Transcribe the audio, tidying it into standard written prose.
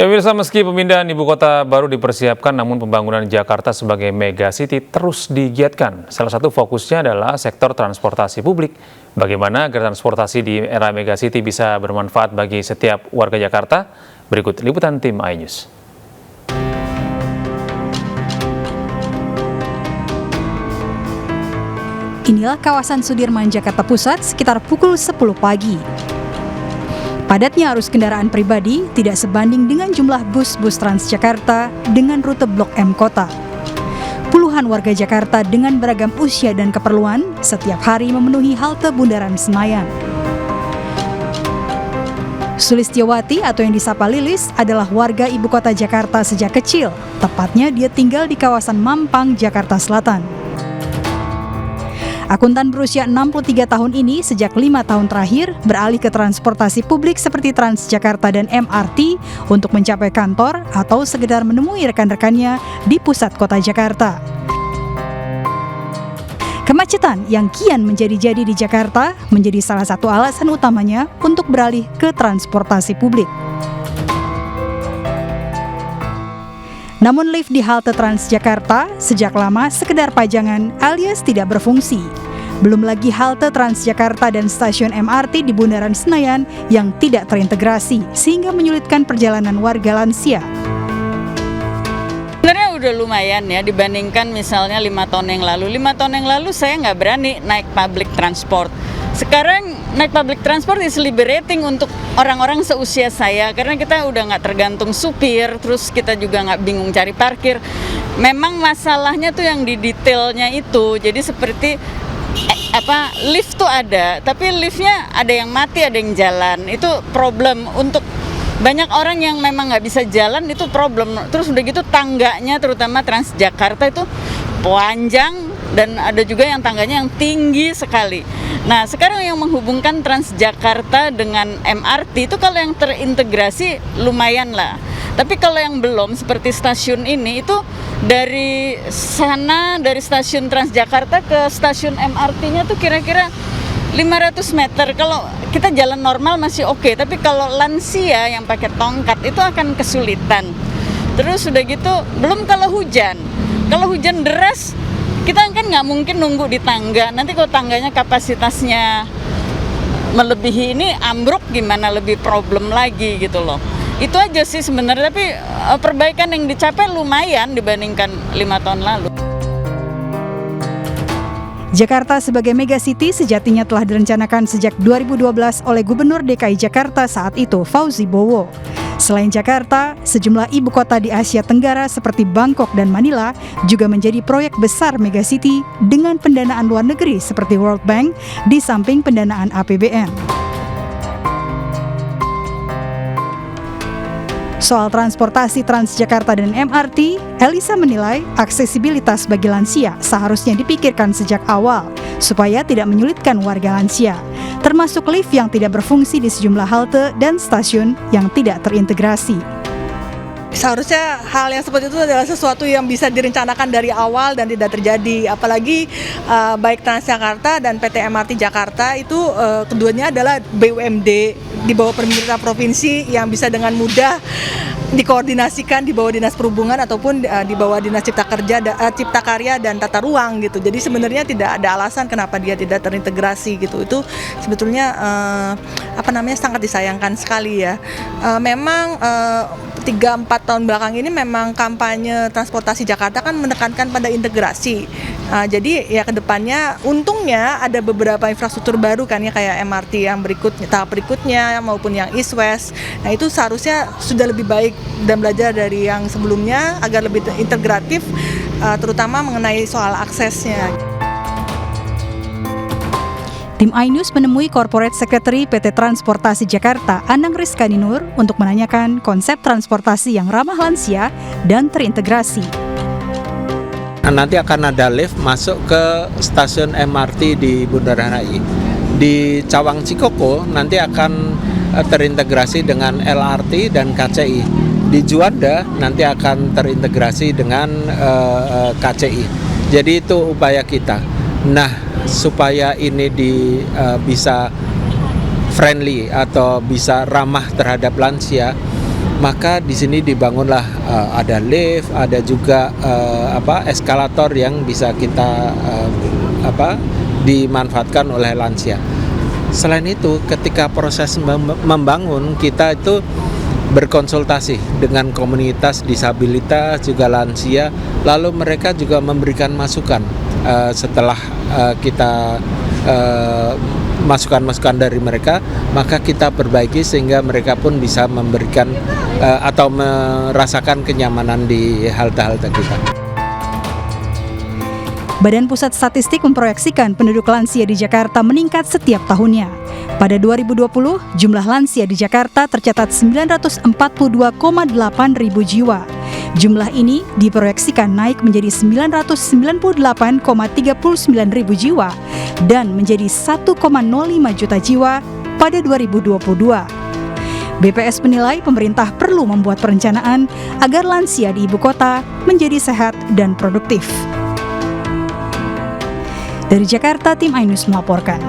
Ya pemirsa, meski pemindahan ibu kota baru dipersiapkan, namun pembangunan Jakarta sebagai mega city terus digiatkan. Salah satu fokusnya adalah sektor transportasi publik. Bagaimana agar transportasi di era mega city bisa bermanfaat bagi setiap warga Jakarta? Berikut liputan tim iNews. Inilah kawasan Sudirman, Jakarta Pusat sekitar pukul 10 pagi. Padatnya arus kendaraan pribadi tidak sebanding dengan jumlah bus-bus Transjakarta dengan rute Blok M Kota. Puluhan warga Jakarta dengan beragam usia dan keperluan setiap hari memenuhi halte Bundaran Senayan. Sulistiawati atau yang disapa Lilis adalah warga ibu kota Jakarta sejak kecil. Tepatnya dia tinggal di kawasan Mampang, Jakarta Selatan. Akuntan berusia 63 tahun ini sejak 5 tahun terakhir beralih ke transportasi publik seperti Transjakarta dan MRT untuk mencapai kantor atau sekedar menemui rekan-rekannya di pusat kota Jakarta. Kemacetan yang kian menjadi-jadi di Jakarta menjadi salah satu alasan utamanya untuk beralih ke transportasi publik. Namun lift di halte Transjakarta sejak lama sekedar pajangan alias tidak berfungsi. Belum lagi halte Transjakarta dan stasiun MRT di Bundaran Senayan yang tidak terintegrasi sehingga menyulitkan perjalanan warga lansia. Sebenarnya udah lumayan ya dibandingkan misalnya 5 tahun yang lalu. 5 tahun yang lalu saya nggak berani naik public transport. Sekarang naik public transport is liberating untuk orang-orang seusia saya karena kita udah nggak tergantung supir, terus kita juga nggak bingung cari parkir. Memang masalahnya tuh yang di detailnya itu, jadi seperti lift tuh ada, tapi liftnya ada yang mati, ada yang jalan. Itu problem untuk banyak orang yang memang nggak bisa jalan, itu problem. Terus udah gitu tangganya terutama Transjakarta itu panjang dan ada juga yang tangganya yang tinggi sekali. Nah sekarang yang menghubungkan Transjakarta dengan MRT itu kalau yang terintegrasi lumayan lah. Tapi kalau yang belum seperti stasiun ini itu dari sana, dari stasiun Transjakarta ke stasiun MRT-nya tuh kira-kira 500 meter. Kalau kita jalan normal masih oke, tapi kalau lansia yang pakai tongkat itu akan kesulitan. Terus udah gitu, belum kalau hujan. Kalau hujan deras, kita kan nggak mungkin nunggu di tangga. Nanti kalau tangganya kapasitasnya melebihi ini ambruk gimana, lebih problem lagi gitu loh. Itu aja sih sebenarnya, tapi perbaikan yang dicapai lumayan dibandingkan 5 tahun lalu. Jakarta sebagai mega city sejatinya telah direncanakan sejak 2012 oleh Gubernur DKI Jakarta saat itu, Fauzi Bowo. Selain Jakarta, sejumlah ibu kota di Asia Tenggara seperti Bangkok dan Manila juga menjadi proyek besar mega city dengan pendanaan luar negeri seperti World Bank di samping pendanaan APBN. Soal transportasi Transjakarta dan MRT, Elisa menilai aksesibilitas bagi lansia seharusnya dipikirkan sejak awal supaya tidak menyulitkan warga lansia, termasuk lift yang tidak berfungsi di sejumlah halte dan stasiun yang tidak terintegrasi. Seharusnya hal yang seperti itu adalah sesuatu yang bisa direncanakan dari awal dan tidak terjadi. Apalagi baik Transjakarta dan PT MRT Jakarta itu keduanya adalah BUMD di bawah pemerintah provinsi yang bisa dengan mudah dikoordinasikan di bawah Dinas Perhubungan ataupun di bawah Dinas Cipta Karya dan Tata Ruang gitu. Jadi sebenarnya tidak ada alasan kenapa dia tidak terintegrasi gitu. Itu sebetulnya sangat disayangkan sekali ya. Memang 3-4 tahun belakang ini memang kampanye transportasi Jakarta kan menekankan pada integrasi. Jadi ya kedepannya untungnya ada beberapa infrastruktur baru kan ya kayak MRT yang tahap berikutnya maupun yang East West. Nah itu seharusnya sudah lebih baik dan belajar dari yang sebelumnya agar lebih integratif terutama mengenai soal aksesnya. Tim iNews menemui Corporate Secretary PT Transportasi Jakarta, Anang Rizkani Nur, untuk menanyakan konsep transportasi yang ramah lansia dan terintegrasi. Nanti akan ada lift masuk ke stasiun MRT di Bundaran HI. Di Cawang Cikoko nanti akan terintegrasi dengan LRT dan KCI. Di Juanda nanti akan terintegrasi dengan KCI. Jadi itu upaya kita. Nah, supaya ini bisa friendly atau bisa ramah terhadap lansia, maka di sini dibangunlah ada lift, ada juga eskalator yang bisa kita dimanfaatkan oleh lansia. Selain itu, ketika proses membangun, kita itu berkonsultasi dengan komunitas disabilitas juga lansia, lalu mereka juga memberikan masukan setelah kita masukan-masukan dari mereka, maka kita perbaiki sehingga mereka pun bisa memberikan atau merasakan kenyamanan di halte-halte kita. Badan Pusat Statistik memproyeksikan penduduk lansia di Jakarta meningkat setiap tahunnya. Pada 2020, jumlah lansia di Jakarta tercatat 942,8 ribu jiwa. Jumlah ini diproyeksikan naik menjadi 998,39 ribu jiwa dan menjadi 1,05 juta jiwa pada 2022. BPS menilai pemerintah perlu membuat perencanaan agar lansia di ibu kota menjadi sehat dan produktif. Dari Jakarta, tim iNews melaporkan.